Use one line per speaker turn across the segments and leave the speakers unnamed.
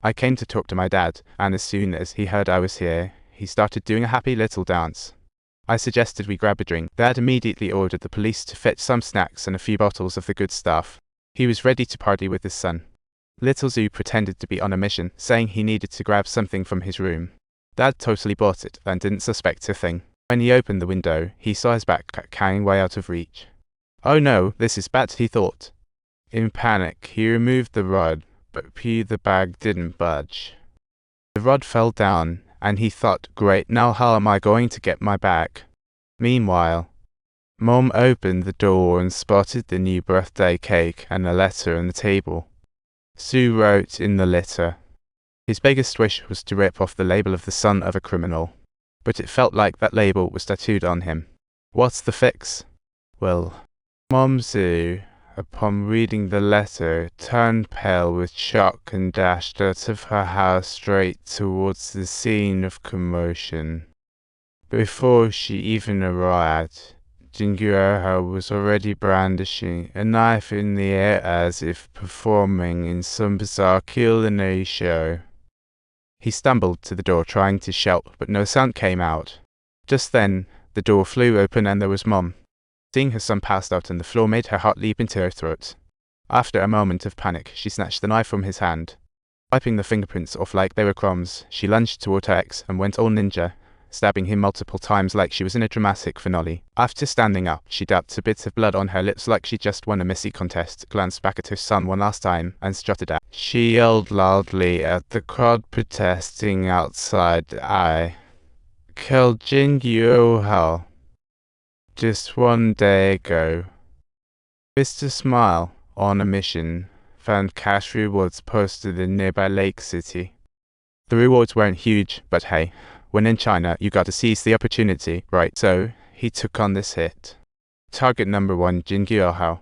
I came to talk to my dad, and as soon as he heard I was here, he started doing a happy little dance. I suggested we grab a drink. Dad immediately ordered the police to fetch some snacks and a few bottles of the good stuff. He was ready to party with his son. Little Zhu pretended to be on a mission, saying he needed to grab something from his room. Dad totally bought it and didn't suspect a thing. When he opened the window, he saw his backpack hanging way out of reach. Oh no, this is bad, he thought. In panic, he removed the rod, but the bag didn't budge. The rod fell down, and he thought, great, now how am I going to get my bag? Meanwhile, Mom opened the door and spotted the new birthday cake and a letter on the table. Sue wrote in the letter. His biggest wish was to rip off the label of the son of a criminal, but it felt like that label was tattooed on him. What's the fix? Well, Mom Sue, upon reading the letter, turned pale with shock and dashed out of her house straight towards the scene of commotion. Before she even arrived, Guohao was already brandishing a knife in the air as if performing in some bizarre culinary show. He stumbled to the door trying to shout, but no sound came out. Just then, the door flew open and there was Mom. Seeing her son passed out on the floor made her heart leap into her throat. After a moment of panic, she snatched the knife from his hand. Wiping the fingerprints off like they were crumbs, she lunged toward her ex and went all ninja, stabbing him multiple times like she was in a dramatic finale. After standing up, she dabbed a bit of blood on her lips like she just won a messy contest, glanced back at her son one last time, and strutted out. She yelled loudly at the crowd protesting outside. I killed Guohao just one day ago. Mr. Smile, on a mission, found cash rewards posted in nearby Lake City. The rewards weren't huge, but hey, when in China, you gotta seize the opportunity, right? So, he took on this hit. Target number 1, Guohao.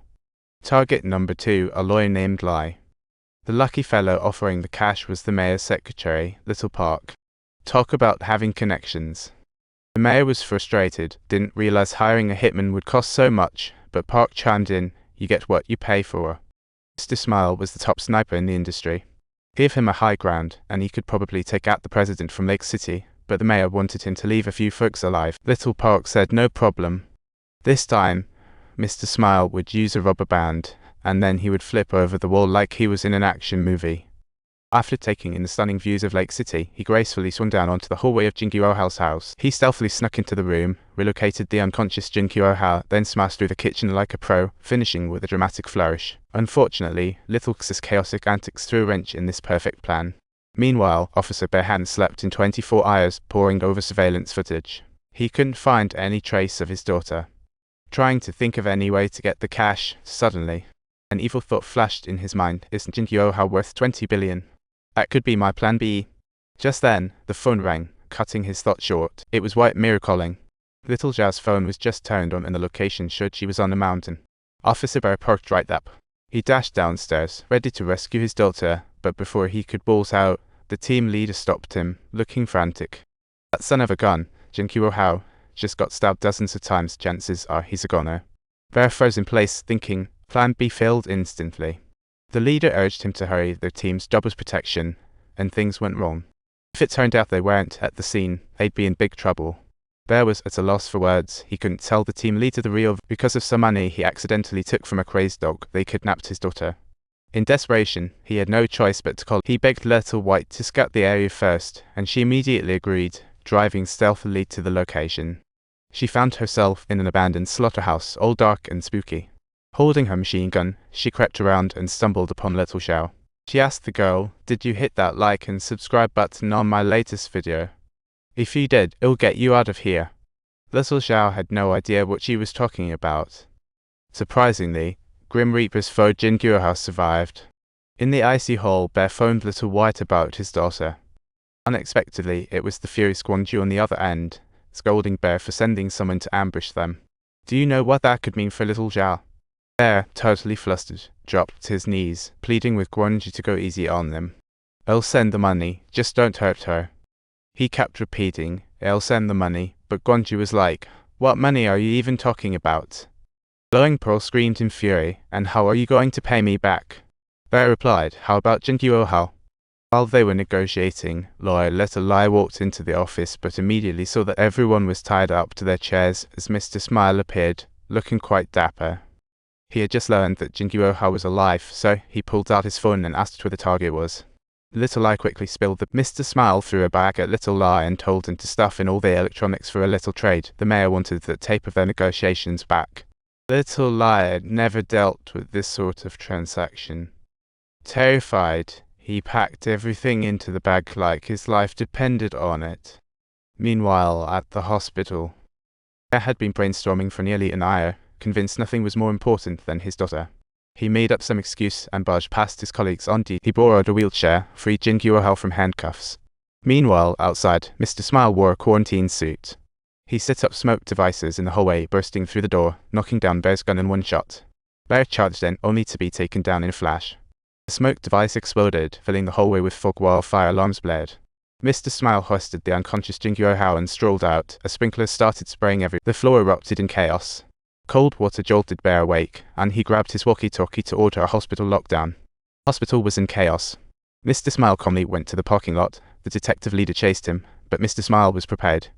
Target number 2, a lawyer named Lai. The lucky fellow offering the cash was the mayor's secretary, Little Park. Talk about having connections. The mayor was frustrated, didn't realize hiring a hitman would cost so much, but Park chimed in, you get what you pay for. Mr. Smile was the top sniper in the industry. Give him a high ground, and he could probably take out the president from Lake City, but the mayor wanted him to leave a few folks alive. Little Park said no problem. This time, Mr. Smile would use a rubber band, and then he would flip over the wall like he was in an action movie. After taking in the stunning views of Lake City, he gracefully swung down onto the hallway of Guohao's house. He stealthily snuck into the room, relocated the unconscious Guohao, then smashed through the kitchen like a pro, finishing with a dramatic flourish. Unfortunately, Little X's chaotic antics threw a wrench in this perfect plan. Meanwhile, Officer Behan slept in 24 hours, poring over surveillance footage. He couldn't find any trace of his daughter. Trying to think of any way to get the cash, suddenly, an evil thought flashed in his mind. Isn't Guohao worth 20 billion? That could be my plan B. Just then, the phone rang, cutting his thought short. It was White Mirror calling. Little Zhao's phone was just turned on and the location showed she was on a mountain. Officer Bear parked right up. He dashed downstairs, ready to rescue his daughter, but before he could balls out, the team leader stopped him, looking frantic. That son of a gun, Guohao, just got stabbed dozens of times, chances are he's a goner. Bear froze in place, thinking, plan B failed instantly. The leader urged him to hurry, their team's job was protection, and things went wrong. If it turned out they weren't at the scene, they'd be in big trouble. Bear was at a loss for words. He couldn't tell the team leader the real because of some money he accidentally took from a crazed dog. They kidnapped his daughter. In desperation, he had no choice but to call. He begged Little White to scout the area first, and she immediately agreed, driving stealthily to the location. She found herself in an abandoned slaughterhouse, all dark and spooky. Holding her machine gun, she crept around and stumbled upon Little Zhao. She asked the girl, did you hit that like and subscribe button on my latest video? If you did, it'll get you out of here. Little Zhao had no idea what she was talking about. Surprisingly, Grim Reaper's foe Guohao survived. In the icy hole, Bear phoned Little White about his daughter. Unexpectedly, it was the furious Guangju on the other end, scolding Bear for sending someone to ambush them. Do you know what that could mean for Little Zhao? Bear, totally flustered, dropped to his knees, pleading with Guangju to go easy on them. I'll send the money, just don't hurt her. He kept repeating, I'll send the money, but Guangju was like, what money are you even talking about? Glowing Pearl screamed in fury, and how are you going to pay me back? Bear replied, how about Guohao? While they were negotiating, Little Lie walked into the office but immediately saw that everyone was tied up to their chairs as Mr. Smile appeared, looking quite dapper. He had just learned that Guohao was alive, so he pulled out his phone and asked where the target was. Little Lie quickly spilled the Mr. Smile threw a bag at Little Lie and told him to stuff in all the electronics for a little trade. The mayor wanted the tape of their negotiations back. Little Lie had never dealt with this sort of transaction. Terrified, he packed everything into the bag like his life depended on it. Meanwhile, at the hospital, Mayor had been brainstorming for nearly an hour, convinced nothing was more important than his daughter. He made up some excuse and barged past his colleagues on duty. He borrowed a wheelchair, freed Jin Guohao from handcuffs. Meanwhile, outside, Mr. Smile wore a quarantine suit. He set up smoke devices in the hallway, bursting through the door, knocking down Bear's gun in one shot. Bear charged in, only to be taken down in a flash. The smoke device exploded, filling the hallway with fog while fire alarms blared. Mr. Smile hoisted the unconscious Jin Guohao and strolled out. A sprinkler started spraying everywhere. The floor erupted in chaos. Cold water jolted Bear awake, and he grabbed his walkie-talkie to order a hospital lockdown. The hospital was in chaos. Mr. Smile calmly went to the parking lot. The detective leader chased him, but Mr. Smile was prepared.